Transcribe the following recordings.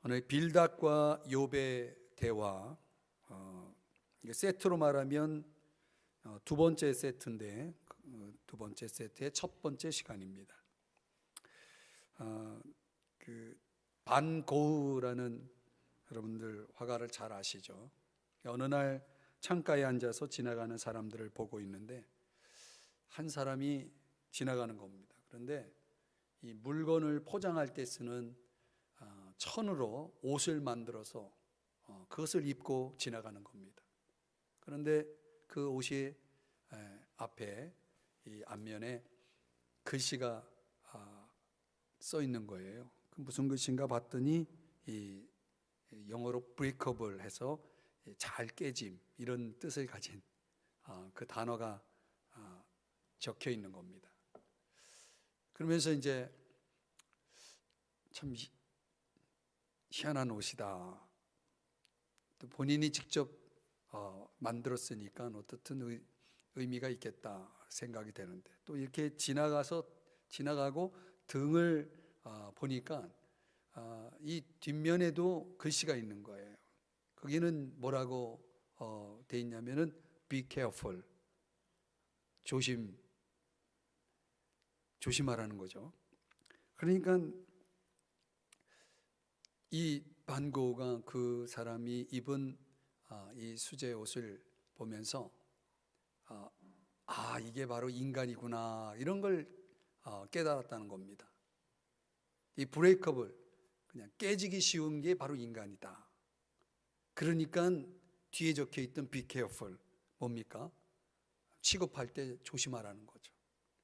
오늘 빌닷과 욥의 대화, 이게 세트로 말하면 두 번째 세트인데 두 번째 세트의 첫 번째 시간입니다. 그 반고흐라는 여러분들 화가를 잘 아시죠? 어느 날 창가에 앉아서 지나가는 사람들을 보고 있는데 한 사람이 지나가는 겁니다. 그런데 이 물건을 포장할 때 쓰는 천으로 옷을 만들어서 그것을 입고 지나가는 겁니다. 그런데 그 옷이 앞에 이 앞면에 글씨가 써 있는 거예요. 그 무슨 글씨인가 봤더니 이 영어로 breakable 해서 잘 깨짐 이런 뜻을 가진 그 단어가 적혀 있는 겁니다. 그러면서 이제 참 희한한 옷이다. 또 본인이 직접 만들었으니까 어떻든 의미가 있겠다 생각이 되는데 또 이렇게 지나가고 등을 보니까 이 뒷면에도 글씨가 있는 거예요. 거기는 뭐라고 돼 있냐면은 be careful, 조심하라는 거죠. 그러니까 이 반 고흐가 그 사람이 입은 이 수제 옷을 보면서 이게 바로 인간이구나 이런 걸 깨달았다는 겁니다. 이 브레이커블, 그냥 깨지기 쉬운 게 바로 인간이다. 그러니까 뒤에 적혀 있던 be careful 뭡니까? 취급할 때 조심하라는 거죠.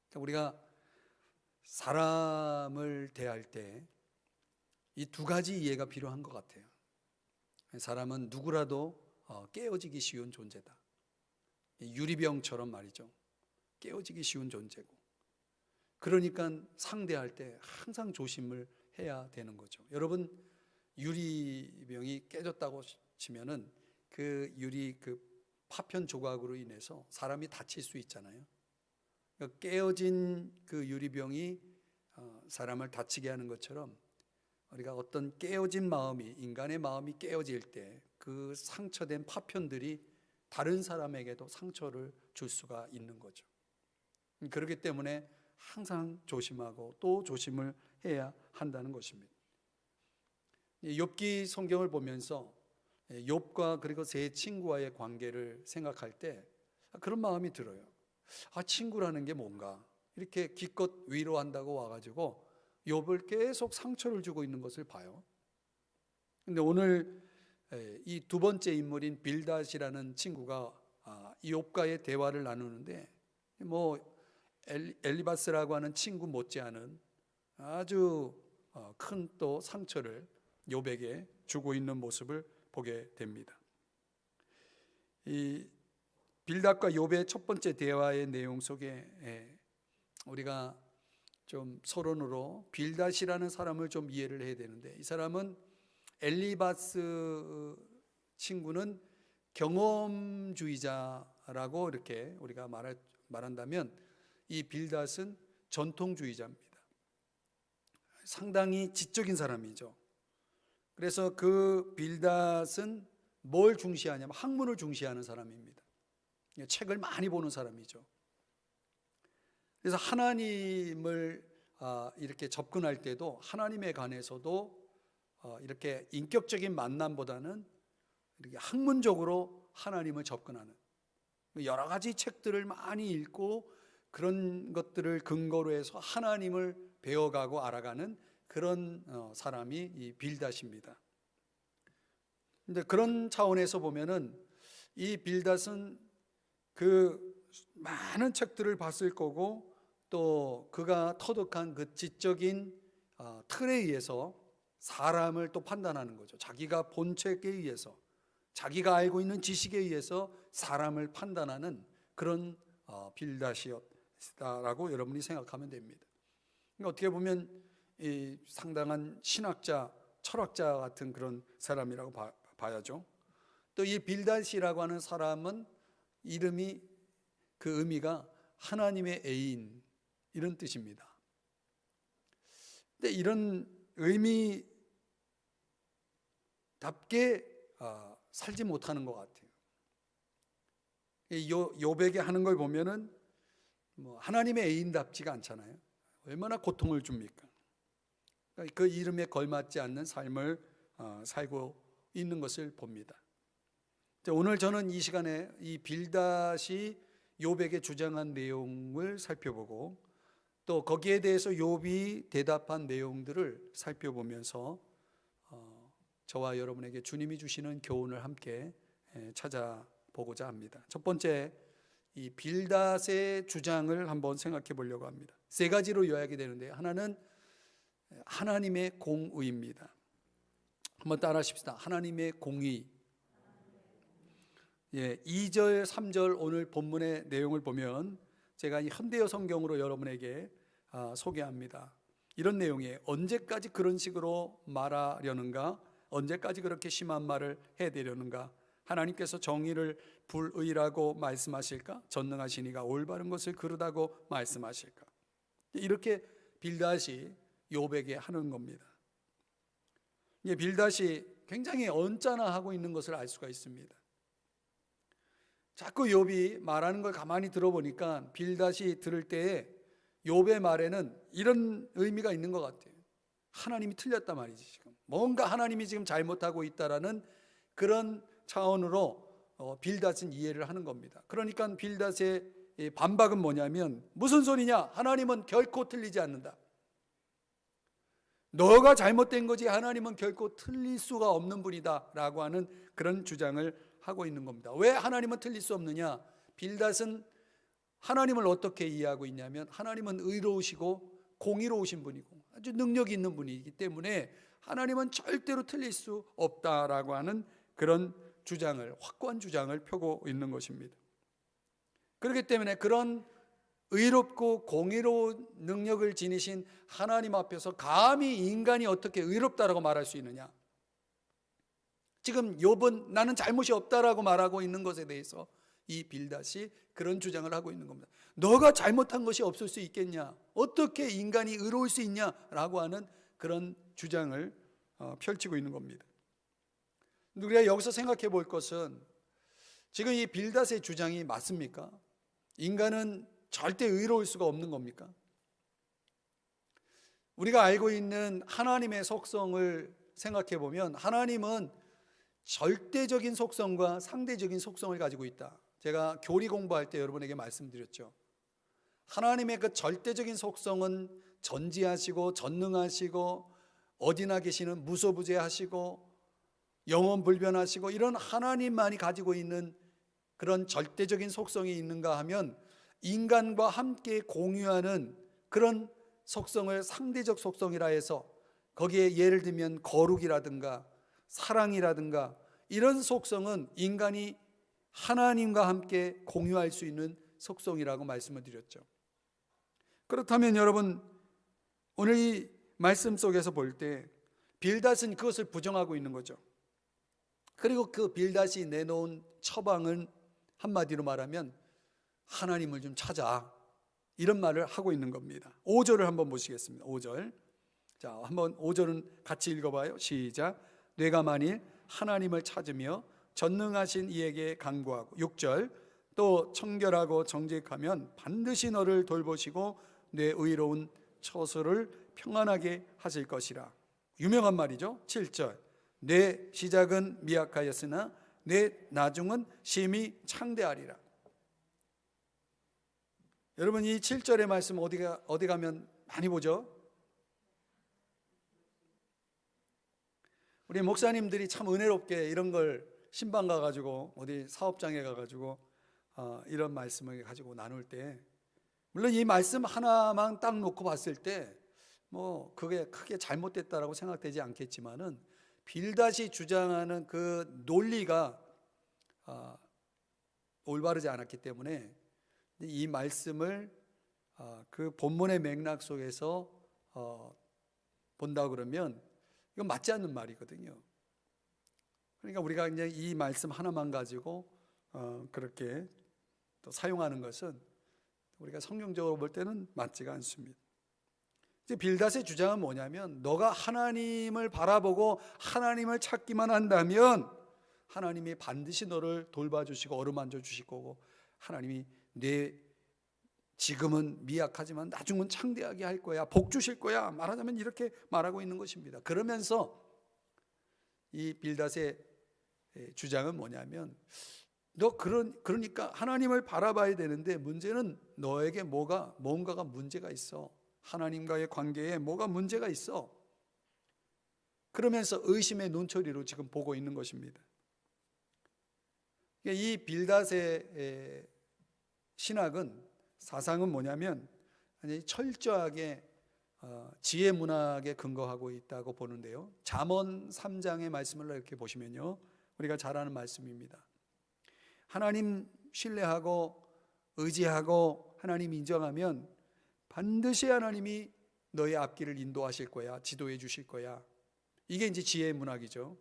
그러니까 우리가 사람을 대할 때 이 두 가지 이해가 필요한 것 같아요. 사람은 누구라도 깨어지기 쉬운 존재다. 유리병처럼 말이죠. 깨어지기 쉬운 존재고. 그러니까 상대할 때 항상 조심을 해야 되는 거죠. 여러분, 유리병이 깨졌다고 치면은 그 유리 그 파편 조각으로 인해서 사람이 다칠 수 있잖아요. 그러니까 깨어진 그 유리병이 사람을 다치게 하는 것처럼 우리가 어떤 깨어진 마음이, 인간의 마음이 깨어질 때 그 상처된 파편들이 다른 사람에게도 상처를 줄 수가 있는 거죠. 그렇기 때문에 항상 조심하고 또 조심을 해야 한다는 것입니다. 욥기 성경을 보면서 욥과 그리고 세 친구와의 관계를 생각할 때 그런 마음이 들어요. 친구라는 게 뭔가 이렇게 기껏 위로한다고 와가지고 욥을 계속 상처를 주고 있는 것을 봐요. 근데 오늘 이 두 번째 인물인 빌닷이라는 친구가 욥과의 대화를 나누는데 뭐 엘리바스라고 하는 친구 못지않은 아주 큰 또 상처를 욥에게 주고 있는 모습을 보게 됩니다. 이 빌닷과 욥의 첫 번째 대화의 내용 속에 우리가 좀 서론으로 빌닷이라는 사람을 좀 이해를 해야 되는데, 이 사람은 엘리바스 친구는 경험주의자라고 이렇게 우리가 말한다면 이 빌닷은 전통주의자입니다. 상당히 지적인 사람이죠. 그래서 그 빌닷은 뭘 중시하냐면 학문을 중시하는 사람입니다. 책을 많이 보는 사람이죠. 그래서 하나님을 이렇게 접근할 때도 하나님에 관해서도 이렇게 인격적인 만남보다는 이렇게 학문적으로 하나님을 접근하는 여러 가지 책들을 많이 읽고 그런 것들을 근거로 해서 하나님을 배워가고 알아가는 그런 사람이 이 빌닷입니다. 근데 그런 차원에서 보면은 이 빌닷은 그 많은 책들을 봤을 거고 또 그가 터득한 그 지적인 틀에 의해서 사람을 또 판단하는 거죠. 자기가 본 책에 의해서, 자기가 알고 있는 지식에 의해서 사람을 판단하는 그런 빌닷이었다라고 여러분이 생각하면 됩니다. 그러니까 어떻게 보면 이 상당한 신학자, 철학자 같은 그런 사람이라고 봐야죠. 또 이 빌닷이라고 하는 사람은 이름이 그 의미가 하나님의 애인 이런 뜻입니다. 근데 이런 의미 답게 살지 못하는 것 같아요. 욥에게 하는 걸 보면은 뭐 하나님의 애인답지가 않잖아요. 얼마나 고통을 줍니까? 그 이름에 걸맞지 않는 삶을 살고 있는 것을 봅니다. 오늘 저는 이 시간에 이 빌닷이 욥에게 주장한 내용을 살펴보고 또 거기에 대해서 욥이 대답한 내용들을 살펴보면서 저와 여러분에게 주님이 주시는 교훈을 함께 찾아보고자 합니다. 첫 번째, 이 빌닷의 주장을 한번 생각해 보려고 합니다. 세 가지로 요약이 되는데, 하나는 하나님의 공의입니다. 한번 따라 하십시다. 하나님의 공의. 2절, 3절 오늘 본문의 내용을 보면 제가 이 현대어 성경으로 여러분에게 소개합니다. 이런 내용이에요. 언제까지 그런 식으로 말하려는가? 언제까지 그렇게 심한 말을 해대려는가? 하나님께서 정의를 불의라고 말씀하실까? 전능하시니가 올바른 것을 그르다고 말씀하실까? 이렇게 빌닷이 욥에게 하는 겁니다. 빌닷이 굉장히 언짢아하고 있는 것을 알 수가 있습니다. 자꾸 욥이 말하는 걸 가만히 들어보니까 빌닷이 들을 때에 욥의 말에는 이런 의미가 있는 것 같아요. 하나님이 틀렸단 말이지. 지금 뭔가 하나님이 지금 잘못하고 있다라는 그런 차원으로 빌닷은 이해를 하는 겁니다. 그러니까 빌닷의 반박은 뭐냐면, 무슨 소리냐? 하나님은 결코 틀리지 않는다. 너가 잘못된 거지 하나님은 결코 틀릴 수가 없는 분이다 라고 하는 그런 주장을 하고 있는 겁니다. 왜 하나님은 틀릴 수 없느냐? 빌닷은 하나님을 어떻게 이해하고 있냐면, 하나님은 의로우시고 공의로우신 분이고 아주 능력이 있는 분이기 때문에 하나님은 절대로 틀릴 수 없다라고 하는 그런 주장을, 확고한 주장을 펴고 있는 것입니다. 그렇기 때문에 그런 의롭고 공의로운 능력을 지니신 하나님 앞에서 감히 인간이 어떻게 의롭다라고 말할 수 있느냐? 지금 욥은 나는 잘못이 없다라고 말하고 있는 것에 대해서 이 빌닷이 그런 주장을 하고 있는 겁니다. 너가 잘못한 것이 없을 수 있겠냐? 어떻게 인간이 의로울 수 있냐라고 하는 그런 주장을 펼치고 있는 겁니다. 우리가 여기서 생각해 볼 것은, 지금 이 빌닷의 주장이 맞습니까? 인간은 절대 의로울 수가 없는 겁니까? 우리가 알고 있는 하나님의 속성을 생각해 보면, 하나님은 절대적인 속성과 상대적인 속성을 가지고 있다. 제가 교리 공부할 때 여러분에게 말씀드렸죠. 하나님의 그 절대적인 속성은 전지하시고 전능하시고 어디나 계시는 무소부재하시고 영원불변하시고 이런 하나님만이 가지고 있는 그런 절대적인 속성이 있는가 하면, 인간과 함께 공유하는 그런 속성을 상대적 속성이라 해서 거기에 예를 들면 거룩이라든가 사랑이라든가 이런 속성은 인간이 하나님과 함께 공유할 수 있는 속성이라고 말씀을 드렸죠. 그렇다면 여러분, 오늘 이 말씀 속에서 볼 때 빌닷은 그것을 부정하고 있는 거죠. 그리고 그 빌닷이 내놓은 처방은 한마디로 말하면 하나님을 좀 찾아, 이런 말을 하고 있는 겁니다. 5절을 한번 보시겠습니다. 5절. 자, 한번 5절은 같이 읽어봐요. 시작. 내가 만일 하나님을 찾으며 전능하신 이에게 간구하고, 6절. 또 청결하고 정직하면 반드시 너를 돌보시고 내 의로운 처소를 평안하게 하실 것이라. 유명한 말이죠. 7절. 내 시작은 미약하였으나 내 나중은 심히 창대하리라. 여러분, 이 7절의 말씀 어디 가면 많이 보죠? 우리 목사님들이 참 은혜롭게 이런 걸 신방 가가지고 어디 사업장에 가가지고 이런 말씀을 가지고 나눌 때, 물론 이 말씀 하나만 딱 놓고 봤을 때 뭐 그게 크게 잘못됐다라고 생각되지 않겠지만은, 빌닷이 주장하는 그 논리가 올바르지 않았기 때문에 이 말씀을 그 본문의 맥락 속에서 본다 그러면 이건 맞지 않는 말이거든요. 그러니까 우리가 이제 이 말씀 하나만 가지고 그렇게 또 사용하는 것은 우리가 성경적으로 볼 때는 맞지가 않습니다. 이제 빌닷의 주장은 뭐냐면, 너가 하나님을 바라보고 하나님을 찾기만 한다면 하나님이 반드시 너를 돌봐주시고 어루만져 주실 거고, 하나님이 내 지금은 미약하지만 나중은 창대하게 할 거야, 복 주실 거야, 말하자면 이렇게 말하고 있는 것입니다. 그러면서 이 빌닷의 주장은 뭐냐면, 그러니까 하나님을 바라봐야 되는데 문제는 너에게 뭔가가 문제가 있어. 하나님과의 관계에 뭐가 문제가 있어. 그러면서 의심의 눈초리로 지금 보고 있는 것입니다. 이 빌닷의 신학은, 사상은 뭐냐면 철저하게 지혜 문학에 근거하고 있다고 보는데요. 잠언 3장의 말씀을 이렇게 보시면요, 우리가 잘 아는 말씀입니다. 하나님 신뢰하고 의지하고 하나님 인정하면 반드시 하나님이 너의 앞길을 인도하실 거야, 지도해 주실 거야. 이게 이제 지혜의 문학이죠.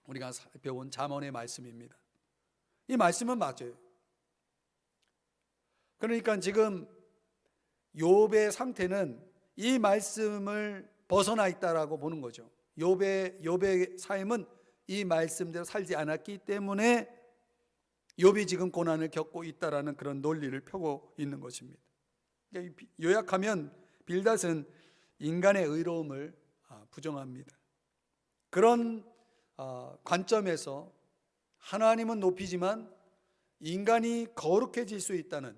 우리가 배운 잠언의 말씀입니다. 이 말씀은 맞아요. 그러니까 지금 욥의 상태는 이 말씀을 벗어나 있다라고 보는 거죠. 욥의 삶은 이 말씀대로 살지 않았기 때문에 욥이 지금 고난을 겪고 있다라는 그런 논리를 펴고 있는 것입니다. 요약하면 빌닷은 인간의 의로움을 부정합니다. 그런 관점에서 하나님은 높이지만 인간이 거룩해질 수 있다는,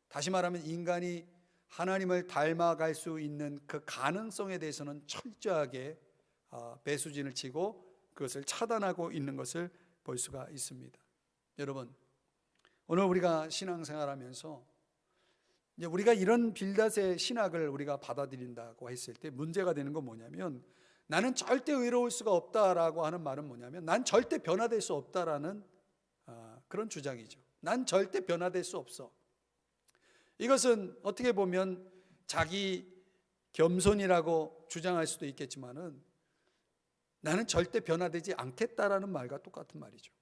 다시 말하면 인간이 하나님을 닮아갈 수 있는 그 가능성에 대해서는 철저하게 배수진을 치고 그것을 차단하고 있는 것을 볼 수가 있습니다. 여러분, 오늘 우리가 신앙생활하면서 이제 우리가 이런 빌닷의 신학을 우리가 받아들인다고 했을 때 문제가 되는 건 뭐냐면, 나는 절대 의로울 수가 없다라고 하는 말은 뭐냐면, 난 절대 변화될 수 없다라는 그런 주장이죠. 난 절대 변화될 수 없어. 이것은 어떻게 보면 자기 겸손이라고 주장할 수도 있겠지만은, 나는 절대 변화되지 않겠다라는 말과 똑같은 말이죠.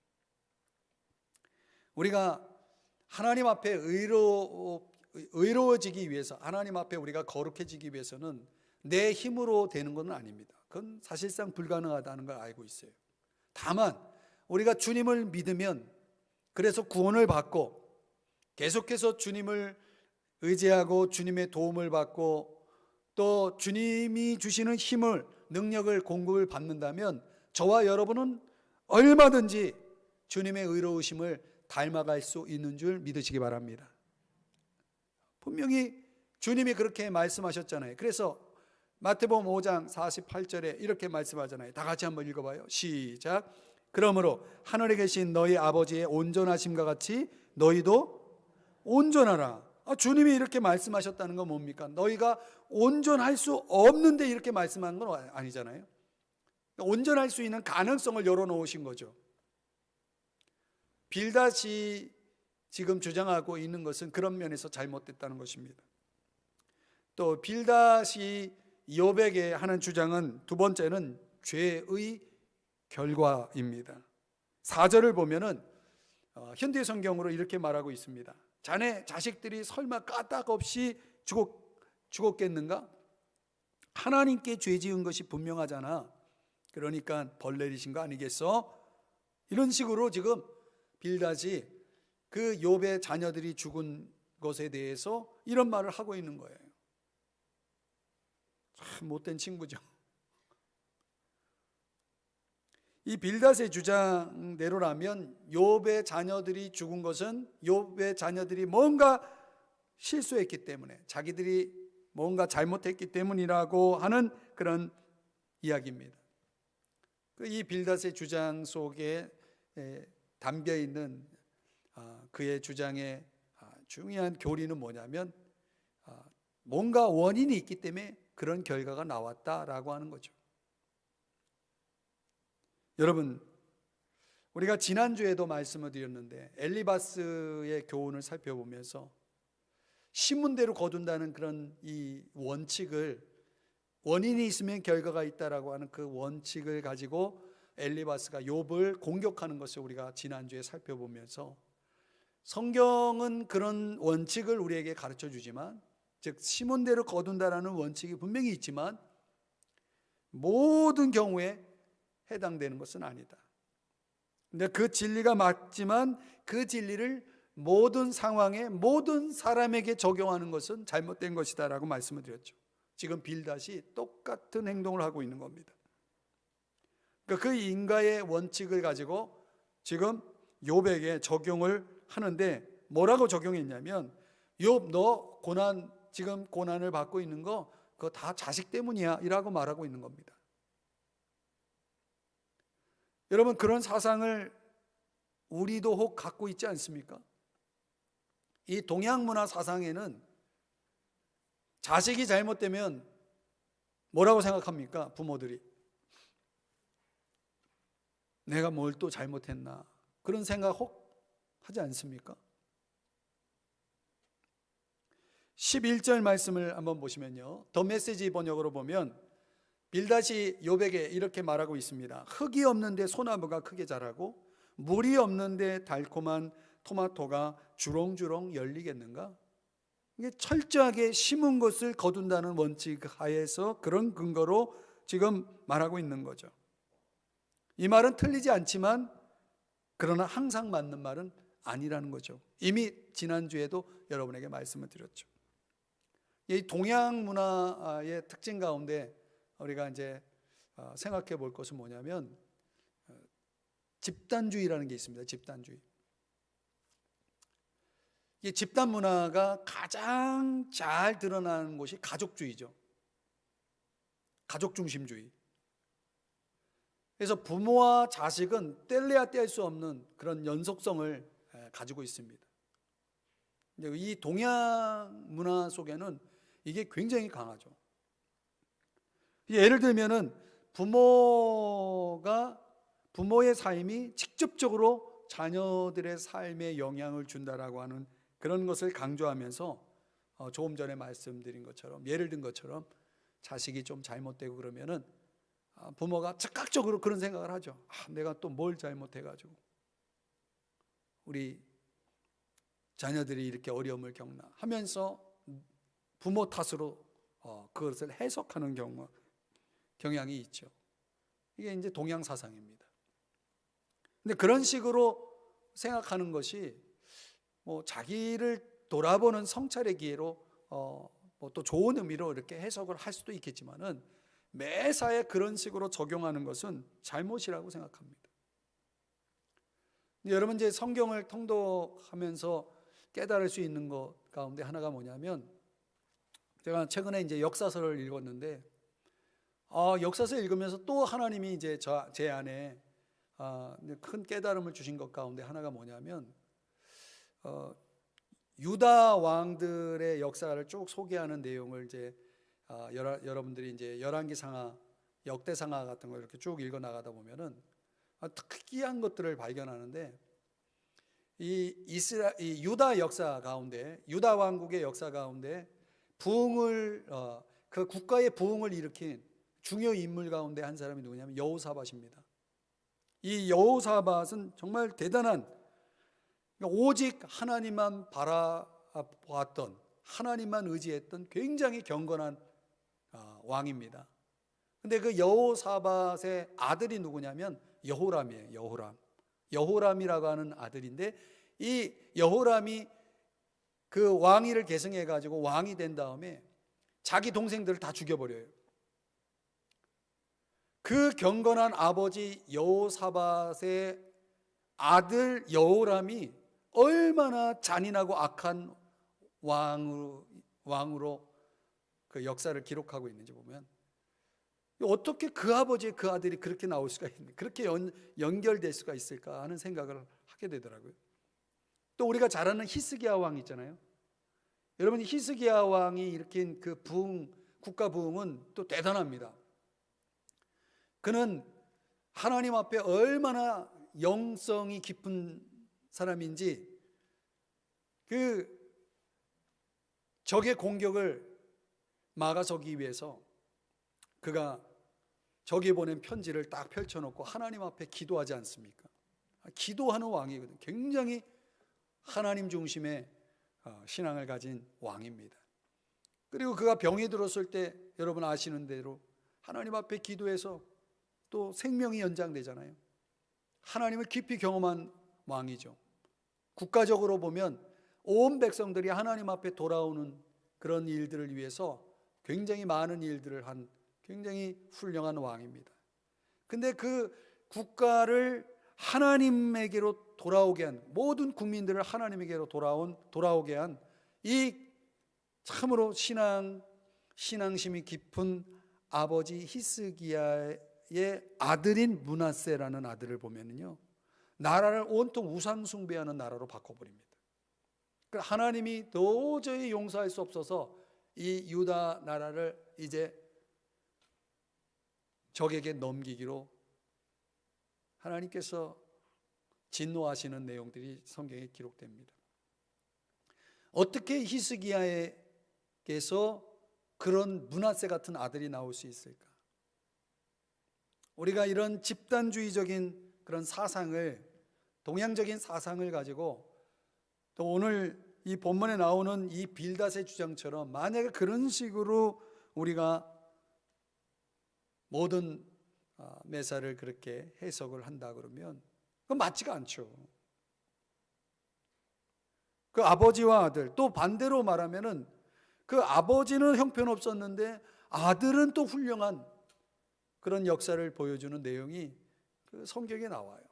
우리가 하나님 앞에 의로워지기 위해서, 하나님 앞에 우리가 거룩해지기 위해서는 내 힘으로 되는 것은 아닙니다. 그건 사실상 불가능하다는 걸 알고 있어요. 다만 우리가 주님을 믿으면, 그래서 구원을 받고 계속해서 주님을 의지하고 주님의 도움을 받고 또 주님이 주시는 힘을, 능력을, 공급을 받는다면 저와 여러분은 얼마든지 주님의 의로우심을 닮아갈 수 있는 줄 믿으시기 바랍니다. 분명히 주님이 그렇게 말씀하셨잖아요. 그래서 마태복음 5장 48절에 이렇게 말씀하잖아요. 다 같이 한번 읽어봐요. 시작. 그러므로 하늘에 계신 너희 아버지의 온전하심과 같이 너희도 온전하라. 주님이 이렇게 말씀하셨다는 건 뭡니까? 너희가 온전할 수 없는데 이렇게 말씀하는 건 아니잖아요. 온전할 수 있는 가능성을 열어놓으신 거죠. 빌닷이 지금 주장하고 있는 것은 그런 면에서 잘못됐다는 것입니다. 또 빌닷이 욥에게 하는 주장은, 두 번째는 죄의 결과입니다. 4절을 보면은 현대 성경으로 이렇게 말하고 있습니다. 자네 자식들이 설마 까닭없이 죽었겠는가? 하나님께 죄 지은 것이 분명하잖아. 그러니까 벌 내리신 거 아니겠어? 이런 식으로 지금 빌닷이 그 욥의 자녀들이 죽은 것에 대해서 이런 말을 하고 있는 거예요. 참 못된 친구죠. 이 빌닷의 주장대로라면 욥의 자녀들이 죽은 것은 욥의 자녀들이 뭔가 실수했기 때문에, 자기들이 뭔가 잘못했기 때문이라고 하는 그런 이야기입니다. 이 빌닷의 주장 속에 담겨 있는 그의 주장의 중요한 교리는 뭐냐면, 뭔가 원인이 있기 때문에 그런 결과가 나왔다라고 하는 거죠. 여러분, 우리가 지난주에도 말씀을 드렸는데 엘리바스의 교훈을 살펴보면서 신문대로 거둔다는 그런 이 원칙을, 원인이 있으면 결과가 있다라고 하는 그 원칙을 가지고 엘리바스가 욥을 공격하는 것을 우리가 지난주에 살펴보면서, 성경은 그런 원칙을 우리에게 가르쳐 주지만 즉 심은 대로 거둔다라는 원칙이 분명히 있지만 모든 경우에 해당되는 것은 아니다. 근데 그 진리가 맞지만 그 진리를 모든 상황에 모든 사람에게 적용하는 것은 잘못된 것이다라고 말씀을 드렸죠. 지금 빌닷이 똑같은 행동을 하고 있는 겁니다. 그러니까 그 인가의 원칙을 가지고 지금 욥에게 적용을 하는데 뭐라고 적용했냐면, 욥 너 지금 고난을 받고 있는 거 그거 다 자식 때문이야 이라고 말하고 있는 겁니다. 여러분, 그런 사상을 우리도 혹 갖고 있지 않습니까? 이 동양 문화 사상에는 자식이 잘못되면 뭐라고 생각합니까? 부모들이 내가 뭘 또 잘못했나 그런 생각 혹 하지 않습니까? 11절 말씀을 한번 보시면요, 더 메시지 번역으로 보면 빌닷이 욥에게 이렇게 말하고 있습니다. 흙이 없는데 소나무가 크게 자라고 물이 없는데 달콤한 토마토가 주렁주렁 열리겠는가? 이게 철저하게 심은 것을 거둔다는 원칙 하에서 그런 근거로 지금 말하고 있는 거죠. 이 말은 틀리지 않지만 그러나 항상 맞는 말은 아니라는 거죠. 이미 지난주에도 여러분에게 말씀을 드렸죠. 이 동양 문화의 특징 가운데 우리가 이제 생각해 볼 것은 뭐냐면 집단주의라는 게 있습니다. 집단주의. 이 집단 문화가 가장 잘 드러나는 곳이 가족주의죠. 가족중심주의. 그래서 부모와 자식은 뗄래야 뗄 수 없는 그런 연속성을 가지고 있습니다. 이 동양 문화 속에는 이게 굉장히 강하죠. 예를 들면은 부모의 삶이 직접적으로 자녀들의 삶에 영향을 준다라고 하는 그런 것을 강조하면서 조금 전에 말씀드린 것처럼, 예를 든 것처럼 자식이 좀 잘못되고 그러면은 부모가 즉각적으로 그런 생각을 하죠. 내가 또 뭘 잘못해가지고 우리 자녀들이 이렇게 어려움을 겪나 하면서 부모 탓으로 그것을 해석하는 경향이 있죠. 이게 이제 동양 사상입니다. 근데 그런 식으로 생각하는 것이 뭐 자기를 돌아보는 성찰의 기회로 뭐 또 좋은 의미로 이렇게 해석을 할 수도 있겠지만은 매사에 그런 식으로 적용하는 것은 잘못이라고 생각합니다. 여러분, 이제 성경을 통독하면서 깨달을 수 있는 것 가운데 하나가 뭐냐면, 제가 최근에 이제 역사서를 읽었는데 역사서 읽으면서 또 하나님이 이제 제 안에 큰 깨달음을 주신 것 가운데 하나가 뭐냐면, 유다 왕들의 역사를 쭉 소개하는 내용을 이제 여러분들이 이제 열왕기상하, 역대상하 같은 걸 이렇게 쭉 읽어 나가다 보면은 특이한 것들을 발견하는데, 이 유다 역사 가운데, 유다 왕국의 역사 가운데 그 국가의 부흥을 일으킨 중요 인물 가운데 한 사람이 누구냐면 여호사밧입니다. 이 여호사밧은 정말 대단한, 오직 하나님만 바라보았던, 하나님만 의지했던 굉장히 경건한 왕입니다. 근데 그 여호사밧의 아들이 누구냐면 여호람이에요. 여호람이라고 하는 아들인데, 이 여호람이 그 왕위를 계승해 가지고 왕이 된 다음에 자기 동생들을 다 죽여버려요. 그 경건한 아버지 여호사밧의 아들 여호람이 얼마나 잔인하고 악한 왕으로 그 역사를 기록하고 있는지 보면, 어떻게 그 아버지의 그 아들이 그렇게 나올 수가 있는데, 그렇게 연결될 수가 있을까 하는 생각을 하게 되더라고요. 또 우리가 잘 아는 히스기야 왕 있잖아요. 여러분, 히스기야 왕이 일으킨 그 국가 부흥은 또 대단합니다. 그는 하나님 앞에 얼마나 영성이 깊은 사람인지, 그 적의 공격을 막아서기 위해서 그가 적이 보낸 편지를 딱 펼쳐놓고 하나님 앞에 기도하지 않습니까? 기도하는 왕이거든요. 굉장히 하나님 중심의 신앙을 가진 왕입니다. 그리고 그가 병이 들었을 때 여러분 아시는 대로 하나님 앞에 기도해서 또 생명이 연장되잖아요. 하나님을 깊이 경험한 왕이죠. 국가적으로 보면 온 백성들이 하나님 앞에 돌아오는 그런 일들을 위해서 굉장히 많은 일들을 한 굉장히 훌륭한 왕입니다. 근데 그 국가를 하나님에게로 돌아오게 한, 모든 국민들을 하나님에게로 돌아오게 한 이 참으로 신앙심이 깊은 아버지 히스기야의 아들인 므낫세라는 아들을 보면요, 나라를 온통 우상 숭배하는 나라로 바꿔버립니다. 하나님이 도저히 용서할 수 없어서 이 유다 나라를 이제 적에게 넘기기로 하나님께서 진노하시는 내용들이 성경에 기록됩니다. 어떻게 히스기야에게서 그런 므낫세 같은 아들이 나올 수 있을까? 우리가 이런 집단주의적인 그런 사상을, 동양적인 사상을 가지고 또 오늘 이 본문에 나오는 이 빌닷의 주장처럼 만약에 그런 식으로 우리가 모든 메사를 그렇게 해석을 한다 그러면 그건 맞지가 않죠. 그 아버지와 아들, 또 반대로 말하면은 그 아버지는 형편없었는데 아들은 또 훌륭한 그런 역사를 보여주는 내용이 그 성경에 나와요.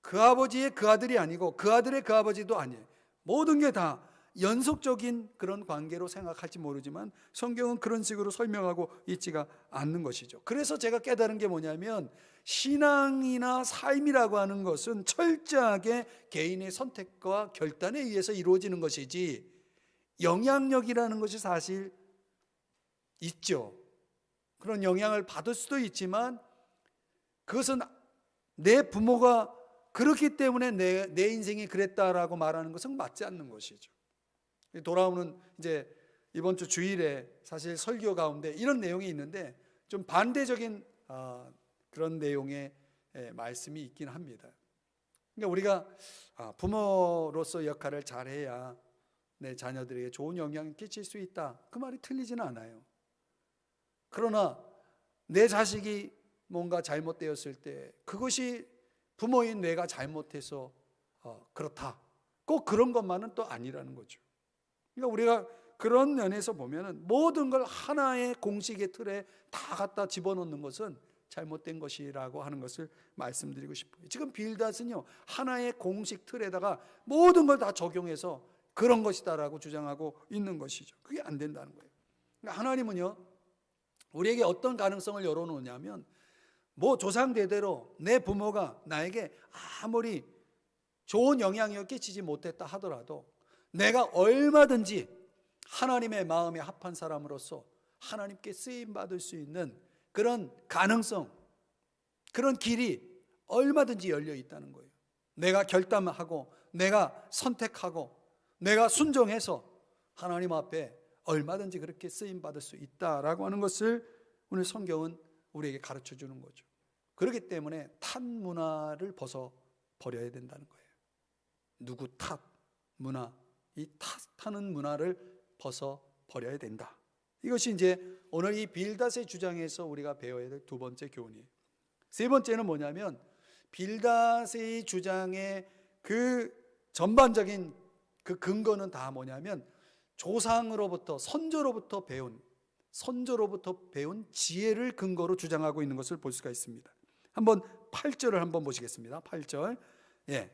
그 아버지의 그 아들이 아니고 그 아들의 그 아버지도 아니에요. 모든 게 다 연속적인 그런 관계로 생각할지 모르지만 성경은 그런 식으로 설명하고 있지가 않는 것이죠. 그래서 제가 깨달은 게 뭐냐면 신앙이나 삶이라고 하는 것은 철저하게 개인의 선택과 결단에 의해서 이루어지는 것이지 영향력이라는 것이 사실 있죠. 그런 영향을 받을 수도 있지만 그것은 내 부모가 그렇기 때문에 내 인생이 그랬다라고 말하는 것은 맞지 않는 것이죠. 돌아오는 이제 이번 주 주일에 사실 설교 가운데 이런 내용이 있는데 좀 반대적인 그런 내용의 말씀이 있긴 합니다. 그러니까 우리가 부모로서 역할을 잘해야 내 자녀들에게 좋은 영향을 끼칠 수 있다, 그 말이 틀리지는 않아요. 그러나 내 자식이 뭔가 잘못되었을 때 그것이 부모인 내가 잘못해서 그렇다, 꼭 그런 것만은 또 아니라는 거죠. 그러니까 우리가 그런 면에서 보면은 모든 걸 하나의 공식의 틀에 다 갖다 집어넣는 것은 잘못된 것이라고 하는 것을 말씀드리고 싶어요. 지금 빌닷은요, 하나의 공식 틀에다가 모든 걸 다 적용해서 그런 것이다라고 주장하고 있는 것이죠. 그게 안 된다는 거예요. 그러니까 하나님은요, 우리에게 어떤 가능성을 열어놓냐면 뭐 조상 대대로 내 부모가 나에게 아무리 좋은 영향력을 끼치지 못했다 하더라도 내가 얼마든지 하나님의 마음에 합한 사람으로서 하나님께 쓰임받을 수 있는 그런 가능성, 그런 길이 얼마든지 열려 있다는 거예요. 내가 결단하고 내가 선택하고 내가 순종해서 하나님 앞에 얼마든지 그렇게 쓰임받을 수 있다라고 하는 것을 오늘 성경은 우리에게 가르쳐 주는 거죠. 그렇기 때문에 탓 문화를 벗어버려야 된다는 거예요. 누구 탓 문화, 이 탓하는 문화를 벗어버려야 된다. 이것이 이제 오늘 이 빌닷의 주장에서 우리가 배워야 될 두 번째 교훈이에요. 세 번째는 뭐냐면 빌닷의 주장의 그 전반적인 그 근거는 다 뭐냐면 조상으로부터 선조로부터 배운 지혜를 근거로 주장하고 있는 것을 볼 수가 있습니다. 한번 8절을 한번 보시겠습니다. 8절.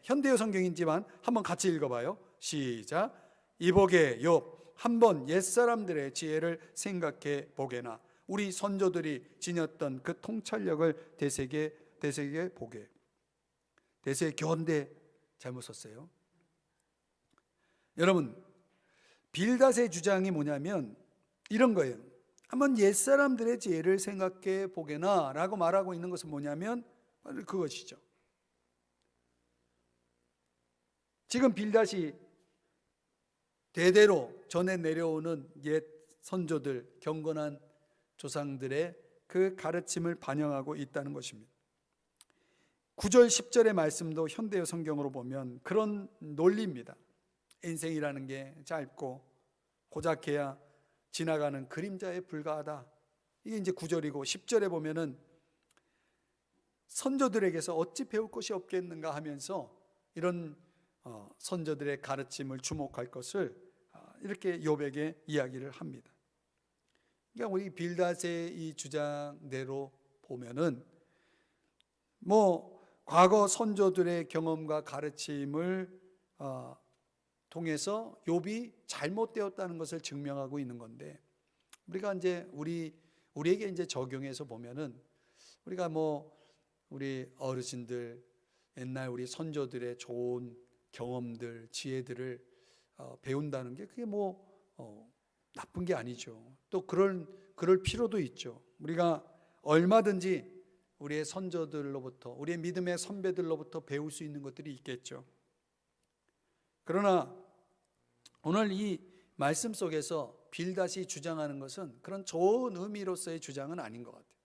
현대어 성경이지만 한번 같이 읽어봐요. 시작. 이보게 욥, 한번 옛사람들의 지혜를 생각해 보게나 우리 선조들이 지녔던 그 통찰력을 되새겨 보게. 되새겨인데 잘못 썼어요. 여러분, 빌닷의 주장이 뭐냐면 이런 거예요. 한번 옛사람들의 지혜를 생각해 보게나 라고 말하고 있는 것은 뭐냐면 바로 그것이죠. 지금 빌닷이 대대로 전해 내려오는 옛 선조들, 경건한 조상들의 그 가르침을 반영하고 있다는 것입니다. 9절 10절의 말씀도 현대어 성경으로 보면 그런 논리입니다. 인생이라는 게 짧고 고작해야 지나가는 그림자에 불과하다. 이게 이제 9절이고 10절에 보면은 선조들에게서 어찌 배울 것이 없겠는가 하면서 이런 선조들의 가르침을 주목할 것을 이렇게 욥에게 이야기를 합니다. 그러니까 우리 빌닷의 이 주장대로 보면은 과거 선조들의 경험과 가르침을 통해서 욥이 잘못되었다는 것을 증명하고 있는 건데, 우리가 이제 우리에게 이제 적용해서 보면은 우리가 우리 어르신들 옛날 우리 선조들의 좋은 경험들, 지혜들을 배운다는 게 그게 나쁜 게 아니죠. 또 그럴 필요도 있죠. 우리가 얼마든지 우리의 선조들로부터, 우리의 믿음의 선배들로부터 배울 수 있는 것들이 있겠죠. 그러나 오늘 이 말씀 속에서 빌닷이 주장하는 것은 그런 좋은 의미로서의 주장은 아닌 것 같아요.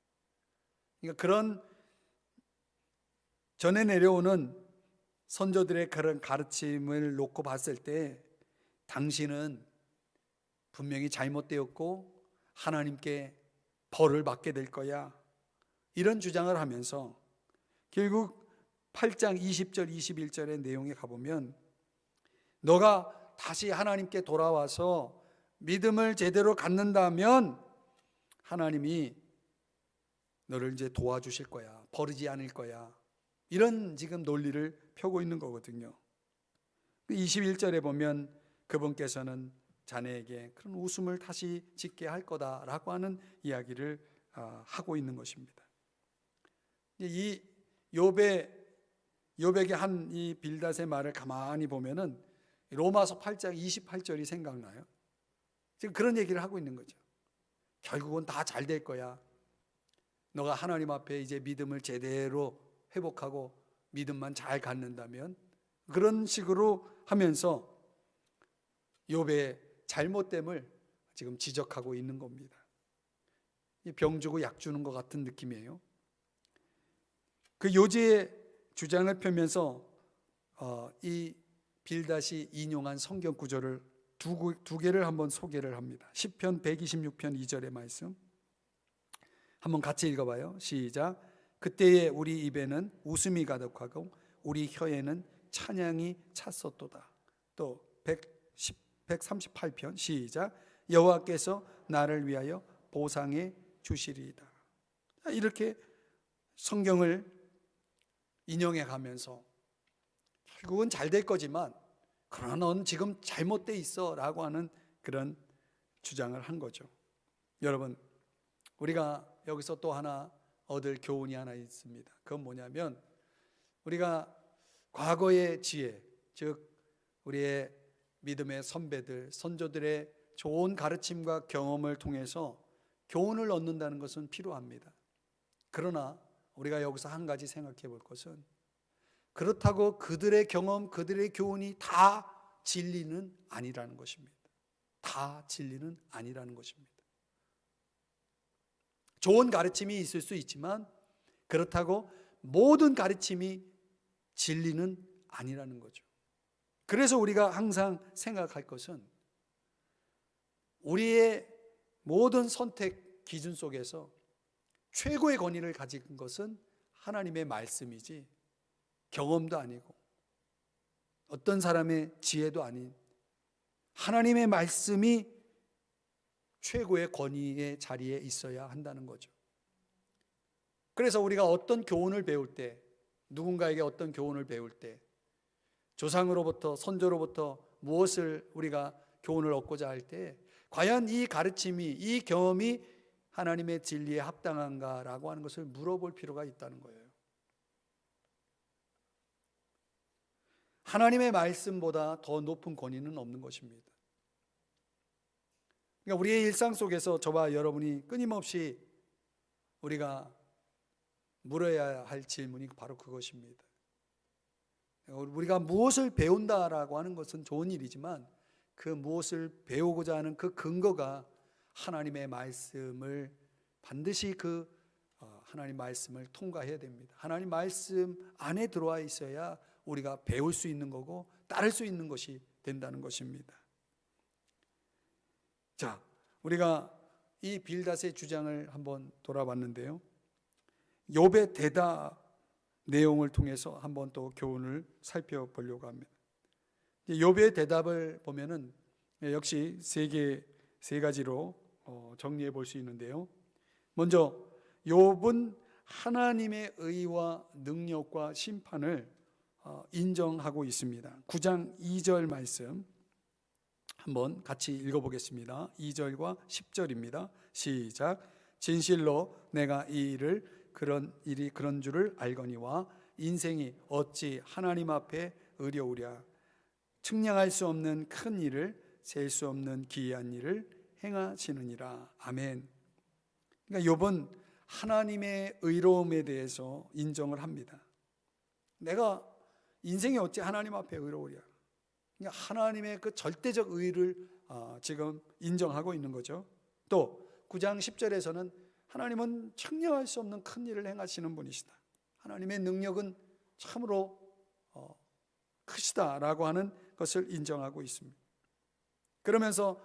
그러니까 그런 전에 내려오는 선조들의 그런 가르침을 놓고 봤을 때 당신은 분명히 잘못되었고 하나님께 벌을 받게 될 거야, 이런 주장을 하면서 결국 8장 20절 21절의 내용에 가보면 너가 다시 하나님께 돌아와서 믿음을 제대로 갖는다면 하나님이 너를 이제 도와주실 거야, 버리지 않을 거야, 이런 지금 논리를 펴고 있는 거거든요. 21절에 보면 그분께서는 자네에게 그런 웃음을 다시 짓게 할 거다라고 하는 이야기를 하고 있는 것입니다. 이 욥에게 한 이 빌닷의 말을 가만히 보면은 로마서 8장 28절이 생각나요. 지금 그런 얘기를 하고 있는 거죠. 결국은 다 잘 될 거야. 너가 하나님 앞에 이제 믿음을 제대로 회복하고 믿음만 잘 갖는다면, 그런 식으로 하면서 욥의 잘못됨을 지금 지적하고 있는 겁니다. 병 주고 약 주는 것 같은 느낌이에요. 그 요지의 주장을 펴면서 이 빌닷이 인용한 성경 구절을 두 개를 한번 소개를 합니다. 시편 126편 2절의 말씀 한번 같이 읽어봐요. 시작. 그때에 우리 입에는 웃음이 가득하고 우리 혀에는 찬양이 찼었도다. 또 138편 시작. 여호와께서 나를 위하여 보상해 주시리이다. 이렇게 성경을 인용해 가면서 결국은 잘 될 거지만 그러나 넌 지금 잘못돼 있어 라고 하는 그런 주장을 한 거죠. 여러분, 우리가 여기서 또 하나 얻을 교훈이 하나 있습니다. 그건 뭐냐면 우리가 과거의 지혜, 즉 우리의 믿음의 선배들, 선조들의 좋은 가르침과 경험을 통해서 교훈을 얻는다는 것은 필요합니다. 그러나 우리가 여기서 한 가지 생각해 볼 것은, 그렇다고 그들의 경험, 그들의 교훈이 다 진리는 아니라는 것입니다. 다 진리는 아니라는 것입니다. 좋은 가르침이 있을 수 있지만 그렇다고 모든 가르침이 진리는 아니라는 거죠. 그래서 우리가 항상 생각할 것은 우리의 모든 선택 기준 속에서 최고의 권위를 가진 것은 하나님의 말씀이지 경험도 아니고 어떤 사람의 지혜도 아닌 하나님의 말씀이 최고의 권위의 자리에 있어야 한다는 거죠. 그래서 우리가 어떤 교훈을 배울 때, 누군가에게 어떤 교훈을 배울 때 조상으로부터, 선조로부터 무엇을 우리가 교훈을 얻고자 할 때 과연 이 가르침이, 이 경험이 하나님의 진리에 합당한가라고 하는 것을 물어볼 필요가 있다는 거예요. 하나님의 말씀보다 더 높은 권위는 없는 것입니다. 그러니까 우리의 일상 속에서 저와 여러분이 끊임없이 우리가 물어야 할 질문이 바로 그것입니다. 우리가 무엇을 배운다라고 하는 것은 좋은 일이지만 그 무엇을 배우고자 하는 그 근거가 하나님의 말씀을 반드시 하나님 말씀을 통과해야 됩니다. 하나님 말씀 안에 들어와 있어야 우리가 배울 수 있는 거고 따를 수 있는 것이 된다는 것입니다. 자, 우리가 이 빌닷의 주장을 한번 돌아봤는데요, 욥의 대답 내용을 통해서 한번 또 교훈을 살펴보려고 합니다. 욥의 대답을 보면은 역시 세 가지로 정리해 볼 수 있는데요, 먼저 욥은 하나님의 의와 능력과 심판을 인정하고 있습니다. 9장 2절 말씀 한번 같이 읽어보겠습니다. 2절과 10절입니다. 시작. 진실로 내가 이 일이 그런 줄을 알거니와 인생이 어찌 하나님 앞에 의려우랴. 측량할 수 없는 큰 일을, 셀 수 없는 기이한 일을 행하시느니라. 아멘. 그러니까 욥은 하나님의 의로움에 대해서 인정을 합니다. 내가 인생이 어찌 하나님 앞에 의로우랴. 그러니까 하나님의 그 절대적 의를 지금 인정하고 있는 거죠. 또 9장 10절에서는 하나님은 측량할 수 없는 큰 일을 행하시는 분이시다. 하나님의 능력은 참으로 크시다라고 하는 것을 인정하고 있습니다. 그러면서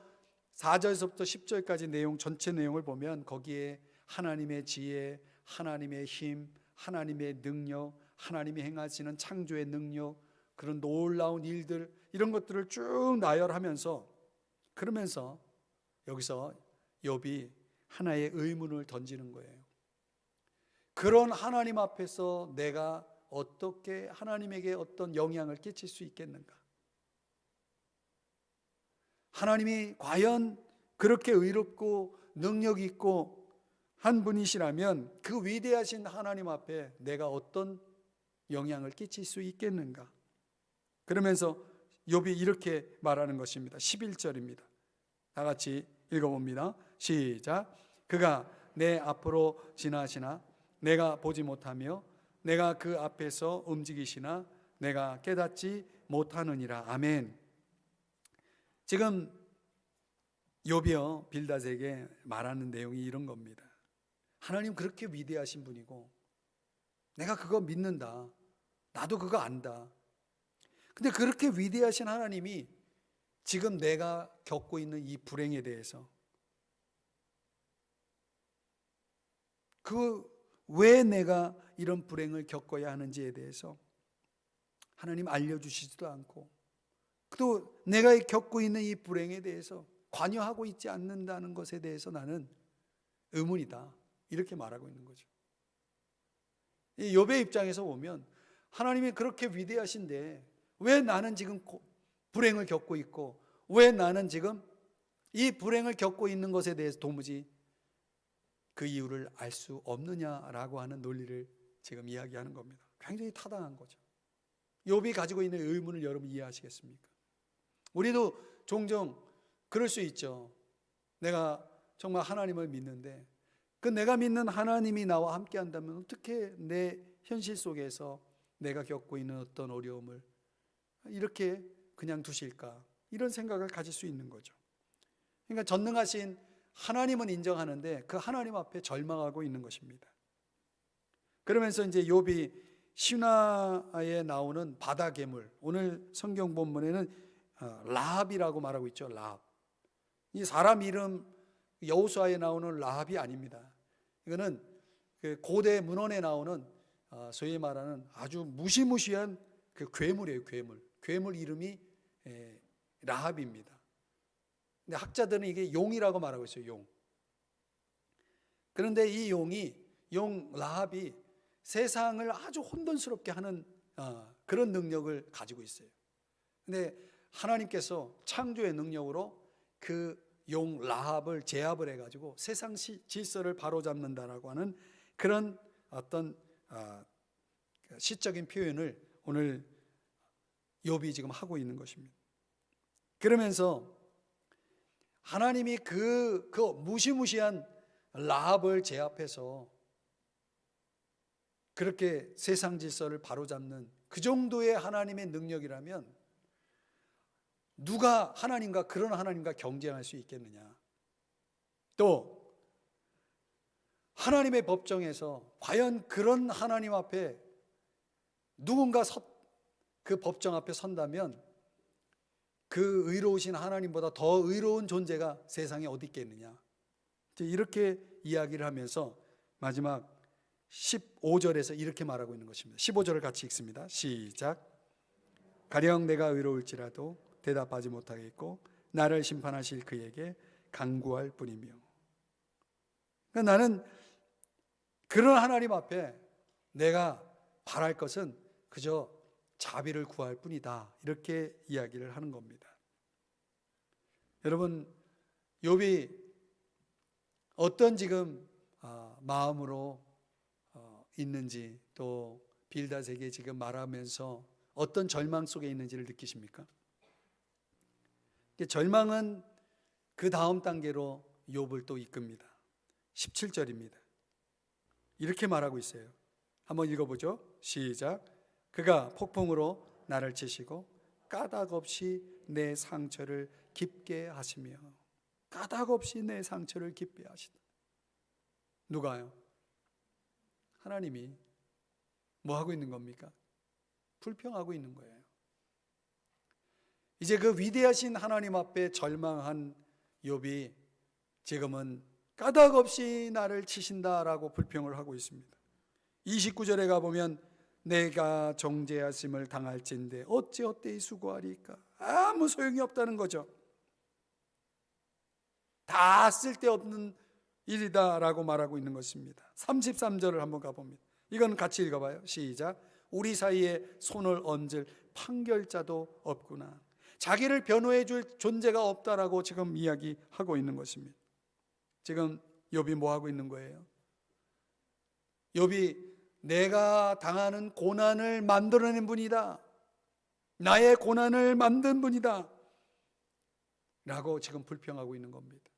4절에서부터 10절까지 내용, 전체 내용을 보면 거기에 하나님의 지혜, 하나님의 힘, 하나님의 능력, 하나님이 행하시는 창조의 능력, 그런 놀라운 일들, 이런 것들을 쭉 나열하면서, 그러면서 여기서 욥이 하나의 의문을 던지는 거예요. 그런 하나님 앞에서 내가 어떻게 하나님에게 어떤 영향을 끼칠 수 있겠는가? 하나님이 과연 그렇게 의롭고 능력 있고 한 분이시라면 그 위대하신 하나님 앞에 내가 어떤 영향을 끼칠 수 있겠는가? 그러면서 욥이 이렇게 말하는 것입니다. 11절입니다. 다 같이 읽어봅니다. 시작. 그가 내 앞으로 지나시나 내가 보지 못하며 내가 그 앞에서 움직이시나 내가 깨닫지 못하느니라. 아멘. 지금 욥이요 빌닷에게 말하는 내용이 이런 겁니다. 하나님 그렇게 위대하신 분이고 내가 그거 믿는다. 나도 그거 안다. 근데 그렇게 위대하신 하나님이 지금 내가 겪고 있는 이 불행에 대해서 왜 내가 이런 불행을 겪어야 하는지에 대해서 하나님 알려주시지도 않고 또 내가 겪고 있는 이 불행에 대해서 관여하고 있지 않는다는 것에 대해서 나는 의문이다. 이렇게 말하고 있는 거죠. 이 욥의 입장에서 보면 하나님이 그렇게 위대하신데 왜 나는 지금 불행을 겪고 있고 왜 나는 지금 이 불행을 겪고 있는 것에 대해서 도무지 그 이유를 알 수 없느냐라고 하는 논리를 지금 이야기하는 겁니다. 굉장히 타당한 거죠. 욥이 가지고 있는 의문을 여러분 이해하시겠습니까? 우리도 종종 그럴 수 있죠. 내가 정말 하나님을 믿는데 그 내가 믿는 하나님이 나와 함께 한다면 어떻게 내 현실 속에서 내가 겪고 있는 어떤 어려움을 이렇게 그냥 두실까? 이런 생각을 가질 수 있는 거죠. 그러니까 전능하신 하나님은 인정하는데 그 하나님 앞에 절망하고 있는 것입니다. 그러면서 이제 욥이 신화에 나오는 바다 괴물, 오늘 성경 본문에는 라합이라고 말하고 있죠. 라합. 이 사람 이름 여호수아에 나오는 라합이 아닙니다. 이거는 그 고대 문헌에 나오는 소위 말하는 아주 무시무시한 그 괴물이에요. 괴물 이름이 라합입니다. 근데 학자들은 이게 용이라고 말하고 있어요. 용. 그런데 이 용 라합이 세상을 아주 혼돈스럽게 하는 그런 능력을 가지고 있어요. 근데 하나님께서 창조의 능력으로 그 용 라합을 제압을 해가지고 세상 질서를 바로잡는다라고 하는 그런 어떤 시적인 표현을 오늘 욥이 지금 하고 있는 것입니다. 그러면서 하나님이 그 무시무시한 라합을 제압해서 그렇게 세상 질서를 바로잡는 그 정도의 하나님의 능력이라면 누가 그런 하나님과 경쟁할 수 있겠느냐? 또 하나님의 법정에서 과연 그런 하나님 앞에 누군가 그 법정 앞에 선다면 그 의로우신 하나님보다 더 의로운 존재가 세상에 어디 있겠느냐. 이렇게 이야기를 하면서 마지막 15절에서 이렇게 말하고 있는 것입니다. 15절을 같이 읽습니다. 시작. 가령 내가 의로울지라도 대답하지 못하겠고 나를 심판하실 그에게 간구할 뿐이며. 그러니까 나는 그런 하나님 앞에 내가 바랄 것은 그저 자비를 구할 뿐이다, 이렇게 이야기를 하는 겁니다. 여러분, 욥이 어떤 지금 마음으로 있는지, 또 빌닷에게 지금 말하면서 어떤 절망 속에 있는지를 느끼십니까? 절망은 그 다음 단계로 욥을 또 이끕니다. 17절입니다. 이렇게 말하고 있어요. 한번 읽어보죠. 시작. 그가 폭풍으로 나를 치시고 까닭 없이 내 상처를 깊게 하시며. 까닭 없이 내 상처를 깊게 하시다. 누가요? 하나님이 뭐 하고 있는 겁니까? 불평하고 있는 거예요. 이제 그 위대하신 하나님 앞에 절망한 욥이 지금은 까닭 없이 나를 치신다라고 불평을 하고 있습니다. 29절에 가보면 내가 정죄하심을 당할진대 어찌 헛되이 수고하리까. 아무 소용이 없다는 거죠. 다 쓸데없는 일이다 라고 말하고 있는 것입니다. 33절을 한번 가봅니다. 이건 같이 읽어봐요. 시작. 우리 사이에 손을 얹을 판결자도 없구나. 자기를 변호해 줄 존재가 없다라고 지금 이야기하고 있는 것입니다. 지금 욥이 뭐 하고 있는 거예요? 욥이 내가 당하는 고난을 만들어낸 분이다, 나의 고난을 만든 분이다 라고 지금 불평하고 있는 겁니다.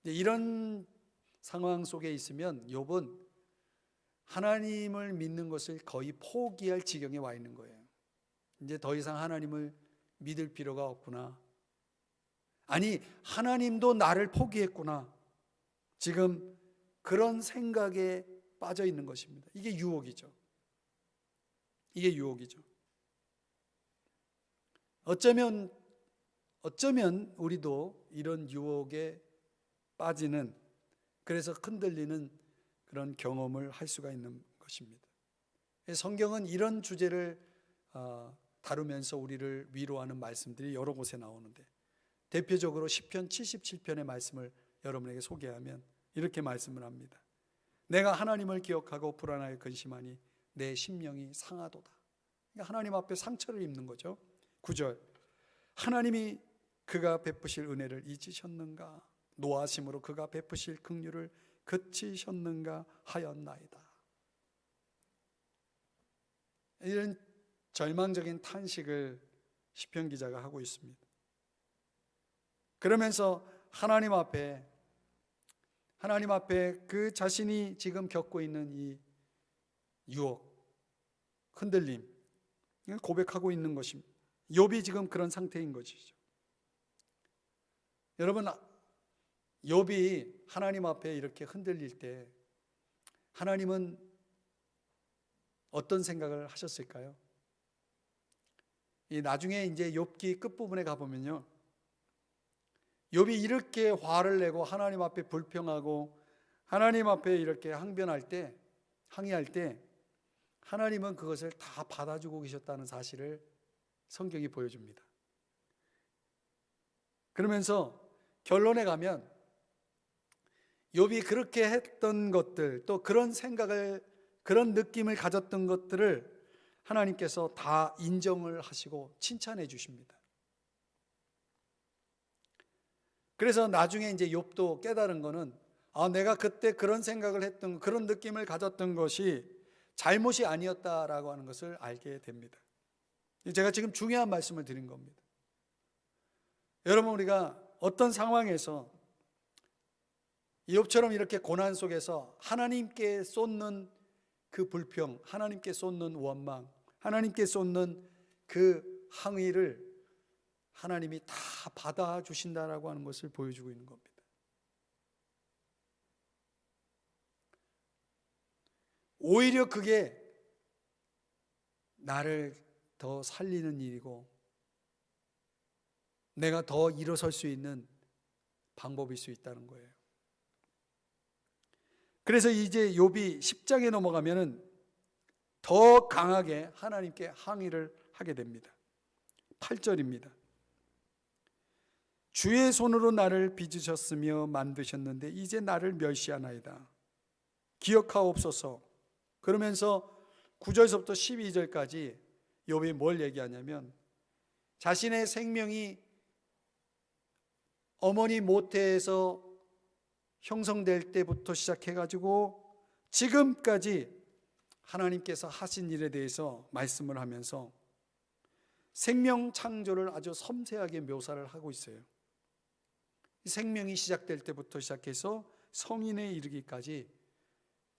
이런 상황 속에 있으면 욥은 하나님을 믿는 것을 거의 포기할 지경에 와 있는 거예요. 이제 더 이상 하나님을 믿을 필요가 없구나. 아니, 하나님도 나를 포기했구나. 지금 그런 생각에 빠져 있는 것입니다. 이게 유혹이죠. 이게 유혹이죠. 어쩌면 우리도 이런 유혹에 빠지는, 그래서 흔들리는 그런 경험을 할 수가 있는 것입니다. 성경은 이런 주제를 다루면서 우리를 위로하는 말씀들이 여러 곳에 나오는데, 대표적으로 시편 77편의 말씀을 여러분에게 소개하면 이렇게 말씀을 합니다. 내가 하나님을 기억하고 불안하여 근심하니 내 심령이 상하도다. 그러니까 하나님 앞에 상처를 입는 거죠. 9절. 하나님이 그가 베푸실 은혜를 잊으셨는가, 노하심으로 그가 베푸실 긍휼을 그치셨는가 하였나이다. 이런 절망적인 탄식을 시편 기자가 하고 있습니다. 그러면서 하나님 앞에 그 자신이 지금 겪고 있는 이 유혹, 흔들림, 고백하고 있는 것입니다. 욥이 지금 그런 상태인 것이죠. 여러분, 욥이 하나님 앞에 이렇게 흔들릴 때 하나님은 어떤 생각을 하셨을까요? 나중에 이제 욥기 끝부분에 가보면요, 욥이 이렇게 화를 내고 하나님 앞에 불평하고 하나님 앞에 이렇게 항변할 때, 항의할 때 하나님은 그것을 다 받아주고 계셨다는 사실을 성경이 보여줍니다. 그러면서 결론에 가면 욥이 그렇게 했던 것들, 또 그런 생각을, 그런 느낌을 가졌던 것들을 하나님께서 다 인정을 하시고 칭찬해 주십니다. 그래서 나중에 이제 욥도 깨달은 거는, 내가 그때 그런 생각을 했던, 그런 느낌을 가졌던 것이 잘못이 아니었다라고 하는 것을 알게 됩니다. 제가 지금 중요한 말씀을 드린 겁니다. 여러분, 우리가 어떤 상황에서 욥처럼 이렇게 고난 속에서 하나님께 쏟는 그 불평, 하나님께 쏟는 원망, 하나님께 쏟는 그 항의를 하나님이 다 받아주신다라고 하는 것을 보여주고 있는 겁니다. 오히려 그게 나를 더 살리는 일이고, 내가 더 일어설 수 있는 방법일 수 있다는 거예요. 그래서 이제 욥이 10장에 넘어가면은 더 강하게 하나님께 항의를 하게 됩니다. 8절입니다. 주의 손으로 나를 빚으셨으며 만드셨는데 이제 나를 멸시하나이다. 기억하옵소서. 그러면서 9절서부터 12절까지 욥이 뭘 얘기하냐면 자신의 생명이 어머니 모태에서 형성될 때부터 시작해가지고 지금까지 하나님께서 하신 일에 대해서 말씀을 하면서 생명 창조를 아주 섬세하게 묘사를 하고 있어요. 생명이 시작될 때부터 시작해서 성인에 이르기까지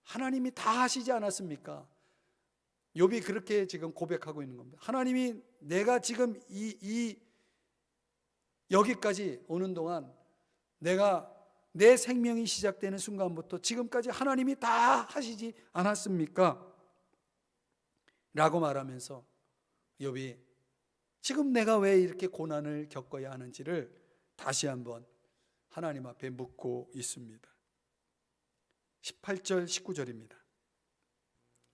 하나님이 다 하시지 않았습니까? 욥이 그렇게 지금 고백하고 있는 겁니다. 하나님이 내가 지금 여기까지 오는 동안 내가 내 생명이 시작되는 순간부터 지금까지 하나님이 다 하시지 않았습니까? 라고 말하면서 욥이 지금 내가 왜 이렇게 고난을 겪어야 하는지를 다시 한번 하나님 앞에 묻고 있습니다. 18절 19절입니다.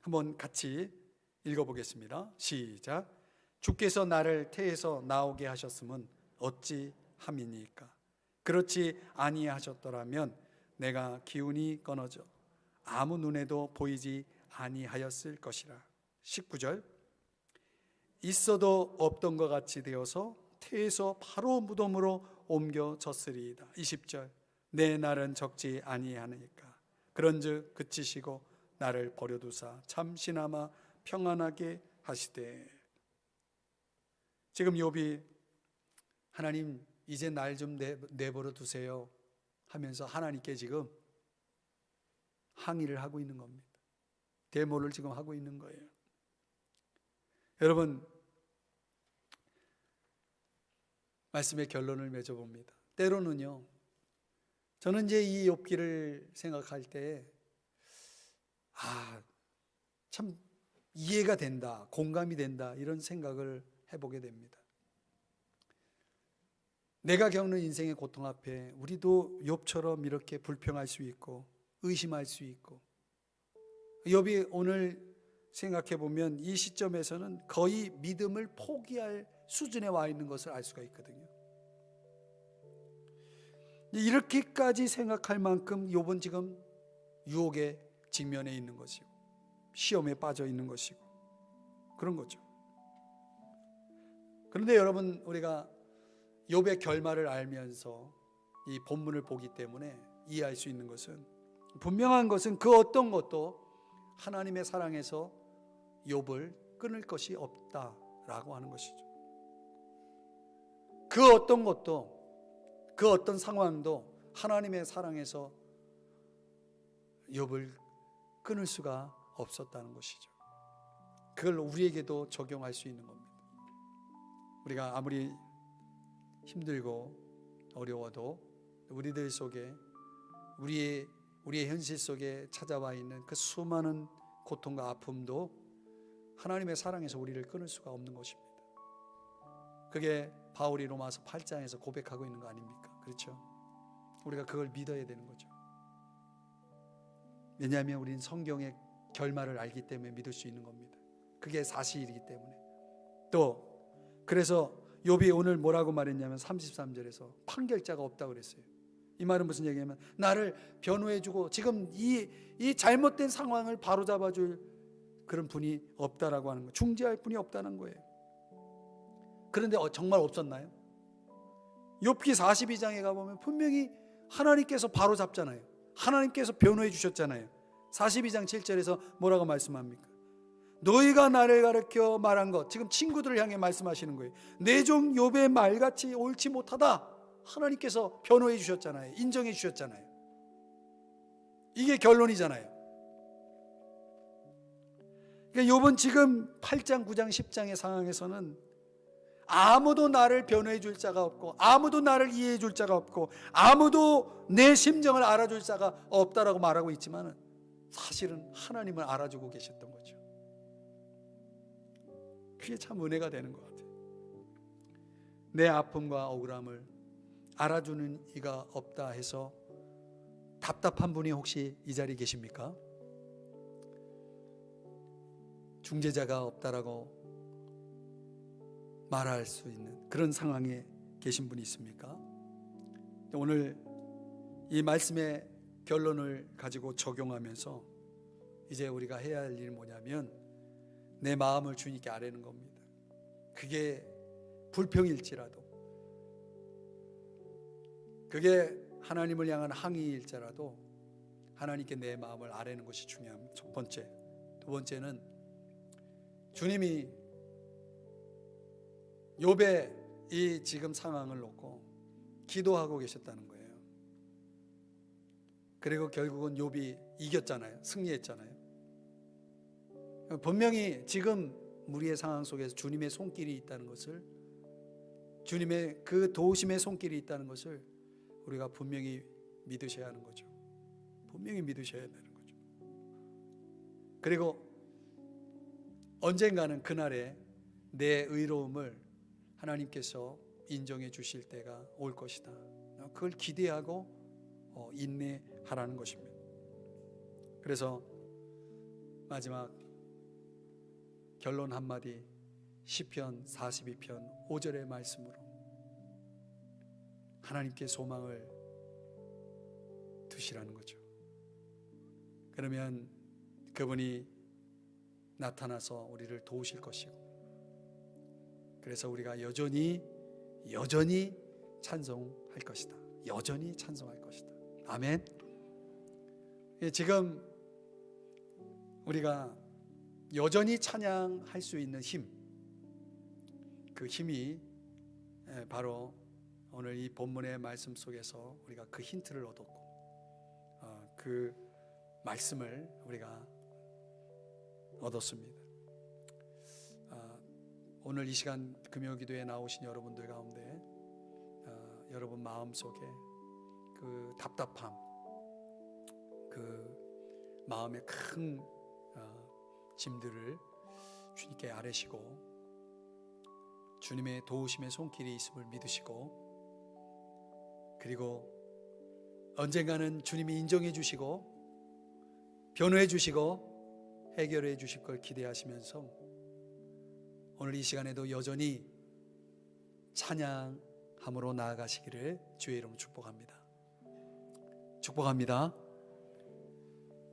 한번 같이 읽어보겠습니다. 시작. 주께서 나를 태에서 나오게 하셨음은 어찌 함이니까? 그렇지 아니하셨더라면 내가 기운이 끊어져 아무 눈에도 보이지 아니하였을 것이라. 19절. 있어도 없던 것 같이 되어서 태에서 바로 무덤으로 옮겨졌으리이다. 20절. 내 날은 적지 아니하니까 그런즉 그치시고 나를 버려두사 잠시나마 평안하게 하시되. 지금 욥이 하나님 이제 날 좀 내버려 두세요 하면서 하나님께 지금 항의를 하고 있는 겁니다. 데모를 지금 하고 있는 거예요. 여러분, 말씀의 결론을 맺어봅니다. 때로는요, 저는 이제 이 욥기를 생각할 때 참 이해가 된다, 공감이 된다, 이런 생각을 해보게 됩니다. 내가 겪는 인생의 고통 앞에 우리도 욥처럼 이렇게 불평할 수 있고 의심할 수 있고, 욥이 오늘 생각해 보면 이 시점에서는 거의 믿음을 포기할 수준에 와 있는 것을 알 수가 있거든요. 이렇게까지 생각할 만큼 욥은 지금 유혹에 직면해 있는 것이고 시험에 빠져 있는 것이고 그런 거죠. 그런데 여러분, 우리가 욥의 결말을 알면서 이 본문을 보기 때문에 이해할 수 있는 것은, 분명한 것은 그 어떤 것도 하나님의 사랑에서 욥을 끊을 것이 없다라고 하는 것이죠. 그 어떤 것도, 그 어떤 상황도 하나님의 사랑에서 욥을 끊을 수가 없었다는 것이죠. 그걸 우리에게도 적용할 수 있는 겁니다. 우리가 아무리 힘들고 어려워도 우리들 속에, 우리의 현실 속에 찾아와 있는 그 수많은 고통과 아픔도 하나님의 사랑에서 우리를 끊을 수가 없는 것입니다. 그게 바울이 로마서 8장에서 고백하고 있는 거 아닙니까? 그렇죠? 우리가 그걸 믿어야 되는 거죠. 왜냐하면 우리는 성경의 결말을 알기 때문에 믿을 수 있는 겁니다. 그게 사실이기 때문에. 또 그래서 욥이 오늘 뭐라고 말했냐면 33절에서 판결자가 없다고 그랬어요. 이 말은 무슨 얘기냐면 나를 변호해주고 지금 이 잘못된 상황을 바로잡아줄 그런 분이 없다라고 하는 거예요. 중재할 분이 없다는 거예요. 그런데 정말 없었나요? 욥기 42장에 가보면 분명히 하나님께서 바로잡잖아요. 하나님께서 변호해 주셨잖아요. 42장 7절에서 뭐라고 말씀합니까? 너희가 나를 가르쳐 말한 것, 지금 친구들을 향해 말씀하시는 거예요. 내 종 욥의 말같이 옳지 못하다. 하나님께서 변호해 주셨잖아요. 인정해 주셨잖아요. 이게 결론이잖아요. 그러니까 욥은 지금 8장, 9장, 10장의 상황에서는 아무도 나를 변호해 줄 자가 없고 아무도 나를 이해해 줄 자가 없고 아무도 내 심정을 알아줄 자가 없다라고 말하고 있지만 사실은 하나님을 알아주고 계셨던 거죠. 그게 참 은혜가 되는 것 같아요. 내 아픔과 억울함을 알아주는 이가 없다 해서 답답한 분이 혹시 이 자리에 계십니까? 중재자가 없다라고 말할 수 있는 그런 상황에 계신 분이 있습니까? 오늘 이 말씀의 결론을 가지고 적용하면서 이제 우리가 해야 할 일이 뭐냐면 내 마음을 주님께 아뢰는 겁니다. 그게 불평일지라도, 그게 하나님을 향한 항의일지라도 하나님께 내 마음을 아뢰는 것이 중요합니다. 첫 번째. 두 번째는 주님이 욥의 이 지금 상황을 놓고 기도하고 계셨다는 거예요. 그리고 결국은 욥이 이겼잖아요. 승리했잖아요. 분명히 지금 우리의 상황 속에서 주님의 손길이 있다는 것을, 주님의 그 도우심의 손길이 있다는 것을 우리가 분명히 믿으셔야 하는 거죠. 분명히 믿으셔야 되는 거죠. 그리고 언젠가는 그날에 내 의로움을 하나님께서 인정해 주실 때가 올 것이다. 그걸 기대하고 인내하라는 것입니다. 그래서 마지막 결론 한마디, 시편 42편 5절의 말씀으로 하나님께 소망을 두시라는 거죠. 그러면 그분이 나타나서 우리를 도우실 것이고, 그래서 우리가 여전히 찬송할 것이다. 여전히 찬송할 것이다. 아멘. 지금 우리가 여전히 찬양할 수 있는 힘, 그 힘이 바로 오늘 이 본문의 말씀 속에서 우리가 그 힌트를 얻었고, 그 말씀을 우리가 얻었습니다. 오늘 이 시간 금요기도에 나오신 여러분들 가운데 여러분 마음속에 그 답답함, 그 마음의 큰 짐들을 주님께 아뢰시고 주님의 도우심의 손길이 있음을 믿으시고, 그리고 언젠가는 주님이 인정해 주시고 변호해 주시고 해결해 주실 걸 기대하시면서 오늘 이 시간에도 여전히 찬양함으로 나아가시기를 주의 이름으로 축복합니다. 축복합니다.